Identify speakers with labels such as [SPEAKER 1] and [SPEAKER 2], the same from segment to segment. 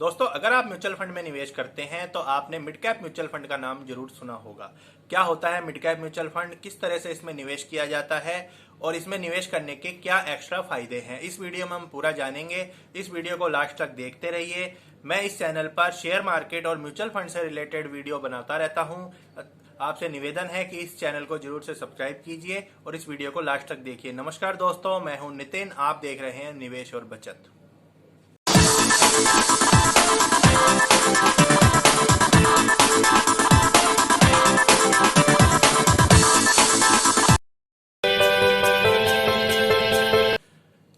[SPEAKER 1] दोस्तों, अगर आप म्यूचुअल फंड में निवेश करते हैं तो आपने मिड कैप म्यूचुअल फंड का नाम जरूर सुना होगा। क्या होता है मिड कैप म्यूचुअल फंड, किस तरह से इसमें निवेश किया जाता है और इसमें निवेश करने के क्या एक्स्ट्रा फायदे हैं, इस वीडियो में हम पूरा जानेंगे। इस वीडियो को लास्ट तक देखते रहिए। मैं इस चैनल पर शेयर मार्केट और म्यूचुअल फंड से रिलेटेड वीडियो बनाता रहता हूँ। आपसे निवेदन है कि इस चैनल को जरूर से सब्सक्राइब कीजिए और इस वीडियो को लास्ट तक देखिए। नमस्कार दोस्तों, मैं हूं नितिन, आप देख रहे हैं निवेश और बचत।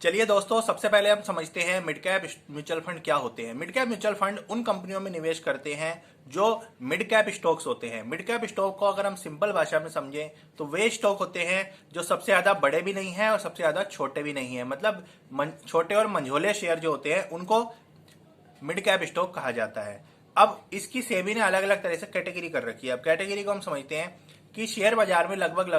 [SPEAKER 1] चलिए दोस्तों, सबसे पहले हम समझते हैं मिड कैप म्यूचुअल फंड क्या होते हैं। मिड कैप म्यूचुअल फंड उन कंपनियों में निवेश करते हैं जो मिड कैप स्टॉक्स होते हैं। मिड कैप स्टॉक को अगर हम सिंपल भाषा में समझें तो वे स्टॉक होते हैं जो सबसे ज्यादा बड़े भी नहीं है और सबसे ज्यादा छोटे भी नहीं है। मतलब छोटे और मंझोले शेयर जो होते हैं उनको मिड कैप स्टॉक कहा जाता है। अब इसकी सेबी ने अलग अलग तरह से कैटेगरी कर रखी है। अब कैटेगरी को हम समझते हैं कि शेयर बाजार में लगभग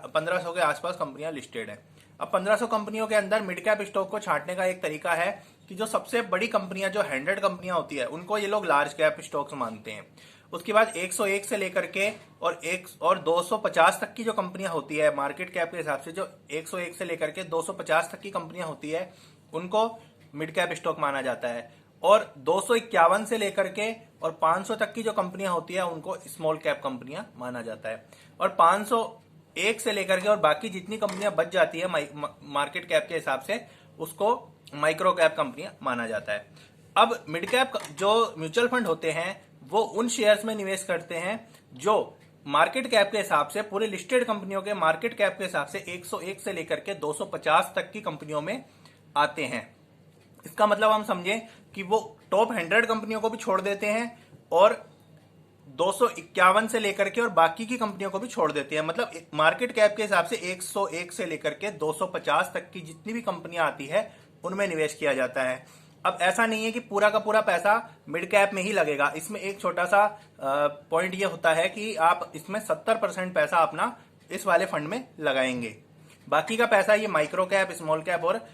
[SPEAKER 1] 1500 के आसपास कंपनियां लिस्टेड हैं। अब 1500 कंपनियों के अंदर मिड कैप स्टॉक को छांटने का एक तरीका है कि जो सबसे बड़ी कंपनियां, जो 100 कंपनियां होती है, उनको ये लोग लार्ज कैप स्टॉक्स मानते हैं। उसके बाद 101 से लेकर के और 250 तक की जो कंपनियां होती है मार्केट कैप के हिसाब से, जो 101 से लेकर के 250 तक की कंपनियां होती है उनको मिड कैप स्टॉक माना जाता है। और 251 से लेकर के और 500 तक की जो कंपनियां होती है उनको स्मॉल कैप कंपनियां माना जाता है। और 501 से लेकर के और बाकी जितनी कंपनियां बच जाती है मार्केट कैप के हिसाब से, उसको माइक्रो कैप कंपनियां माना जाता है। अब मिड कैप जो म्यूचुअल फंड होते हैं वो उन शेयर्स में निवेश करते हैं जो मार्केट कैप के हिसाब से, पूरे लिस्टेड कंपनियों के मार्केट कैप के हिसाब से 101 से लेकर के 250 तक की कंपनियों में आते हैं। इसका मतलब हम समझें कि वो टॉप 100 कंपनियों को भी छोड़ देते हैं और 251 से लेकर के और बाकी की कंपनियों को भी छोड़ देते हैं। मतलब मार्केट कैप के हिसाब से 101 से लेकर के 250 तक की जितनी भी कंपनियां आती है उनमें निवेश किया जाता है। अब ऐसा नहीं है कि पूरा का पूरा पैसा मिड कैप में ही लगेगा। इसमें एक छोटा सा पॉइंट ये होता है कि आप इसमें 70% पैसा अपना इस वाले फंड में लगाएंगे, बाकी का पैसा ये माइक्रो कैप, स्मॉल कैप और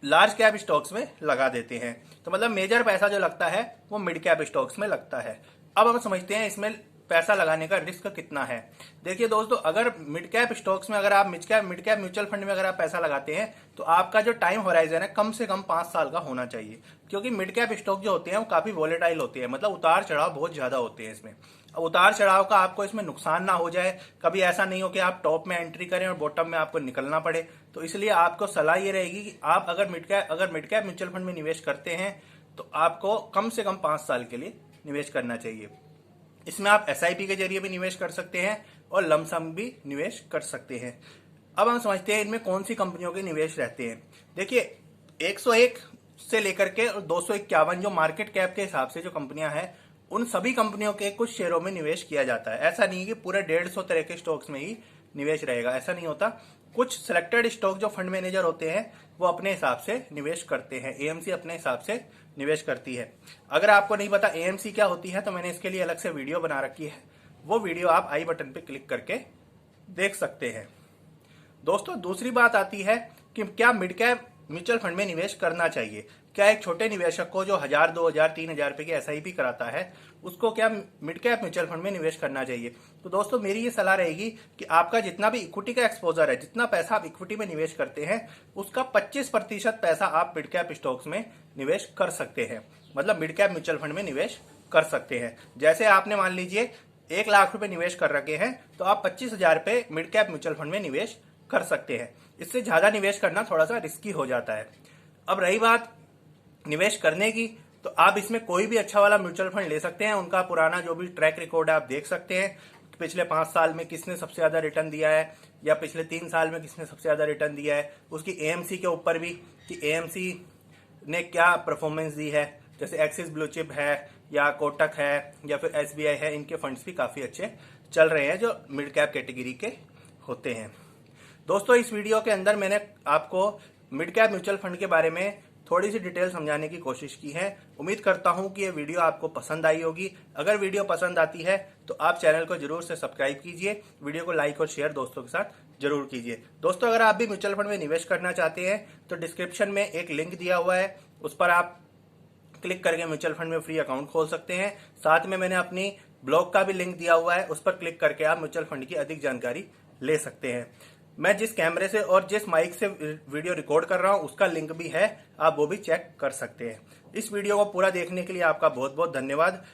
[SPEAKER 1] लार्ज कैप स्टॉक्स में लगा देते हैं। तो मतलब मेजर पैसा जो लगता है वो मिड कैप स्टॉक्स में लगता है। अब हम समझते हैं इसमें पैसा लगाने का रिस्क कितना है। देखिए दोस्तों, अगर मिड कैप स्टॉक्स में, अगर आप मिड कैप म्यूचुअल फंड में अगर आप पैसा लगाते हैं तो आपका जो टाइम होराइजन है कम से कम 5 साल का होना चाहिए। क्योंकि मिड कैप स्टॉक जो होते हैं वो काफी वोलेटाइल होते हैं, मतलब उतार चढ़ाव बहुत ज्यादा होते हैं इसमें। अब उतार चढ़ाव का आपको इसमें नुकसान ना हो जाए, कभी ऐसा नहीं हो कि आप टॉप में एंट्री करें और बॉटम में आपको निकलना पड़े। तो इसलिए आपको सलाह ये रहेगी कि आप अगर मिड कैप म्यूचुअल फंड में निवेश करते हैं तो आपको कम से कम 5 साल के लिए निवेश करना चाहिए। इसमें आप SIP के जरिए भी निवेश कर सकते हैं और लमसम भी निवेश कर सकते हैं। अब हम समझते हैं इनमें कौन सी कंपनियों के निवेश रहते हैं। देखिए, 101 से लेकर के और 251 जो मार्केट कैप के हिसाब से जो कंपनियां हैं, उन सभी कंपनियों के कुछ शेयरों में निवेश किया जाता है। ऐसा नहीं है कि पूरे 150 तरह के स्टॉक्स में ही निवेश रहेगा, ऐसा नहीं होता। कुछ सिलेक्टेड स्टॉक जो फंड मैनेजर होते हैं वो अपने हिसाब से निवेश करते हैं। AMC अपने हिसाब से निवेश करती है। अगर आपको नहीं पता AMC क्या होती है तो मैंने इसके लिए अलग से वीडियो बना रखी है, वो वीडियो आप आई बटन पे क्लिक करके देख सकते हैं। दोस्तों, दूसरी बात आती है कि क्या मिड कैप म्यूचुअल फंड में निवेश करना चाहिए। क्या एक छोटे निवेशक को जो 1000, 2000, 3000 रुपए की SIP कराता है, उसको क्या मिड कैप म्यूचुअल फंड में निवेश करना चाहिए। तो दोस्तों, मेरी ये सलाह रहेगी कि आपका जितना भी इक्विटी का एक्सपोजर है, जितना पैसा आप इक्विटी में निवेश करते हैं, उसका 25% पैसा आप मिड कैप स्टॉक्स में निवेश कर सकते हैं। मतलब मिड कैप म्यूचुअल फंड में निवेश कर सकते हैं। जैसे आपने मान लीजिए 1 लाख रुपए निवेश कर रखे हैं तो आप 25,000 रुपए मिड कैप म्यूचुअल फंड में निवेश कर सकते हैं। इससे ज्यादा निवेश करना थोड़ा सा रिस्की हो जाता है। अब रही बात निवेश करने की, तो आप इसमें कोई भी अच्छा वाला म्यूचुअल फंड ले सकते हैं। उनका पुराना जो भी ट्रैक रिकॉर्ड है आप देख सकते हैं। पिछले 5 साल में किसने सबसे ज्यादा रिटर्न दिया है या पिछले 3 साल में किसने सबसे ज्यादा रिटर्न दिया है। उसकी AMC के ऊपर भी कि AMC ने क्या परफॉर्मेंस दी है। जैसे एक्सिस ब्लू चिप है या कोटक है या फिर SBI है, इनके फंड्स भी काफी अच्छे चल रहे हैं जो मिड कैप कैटेगरी के होते हैं। दोस्तों, इस वीडियो के अंदर मैंने आपको मिड कैप म्यूचुअल फंड के बारे में थोड़ी सी डिटेल समझाने की कोशिश की है। उम्मीद करता हूं कि ये वीडियो आपको पसंद आई होगी। अगर वीडियो पसंद आती है तो आप चैनल को जरूर से सब्सक्राइब कीजिए, वीडियो को लाइक और शेयर दोस्तों के साथ जरूर कीजिए। दोस्तों, अगर आप भी म्यूचुअल फंड में निवेश करना चाहते हैं तो डिस्क्रिप्शन में एक लिंक दिया हुआ है, उस पर आप क्लिक करके म्यूचुअल फंड में फ्री अकाउंट खोल सकते हैं। साथ में मैंने अपनी ब्लॉग का भी लिंक दिया हुआ है, उस पर क्लिक करके आप म्यूचुअल फंड की अधिक जानकारी ले सकते हैं। मैं जिस कैमरे से और जिस माइक से वीडियो रिकॉर्ड कर रहा हूं उसका लिंक भी है, आप वो भी चेक कर सकते हैं। इस वीडियो को पूरा देखने के लिए आपका बहुत बहुत धन्यवाद।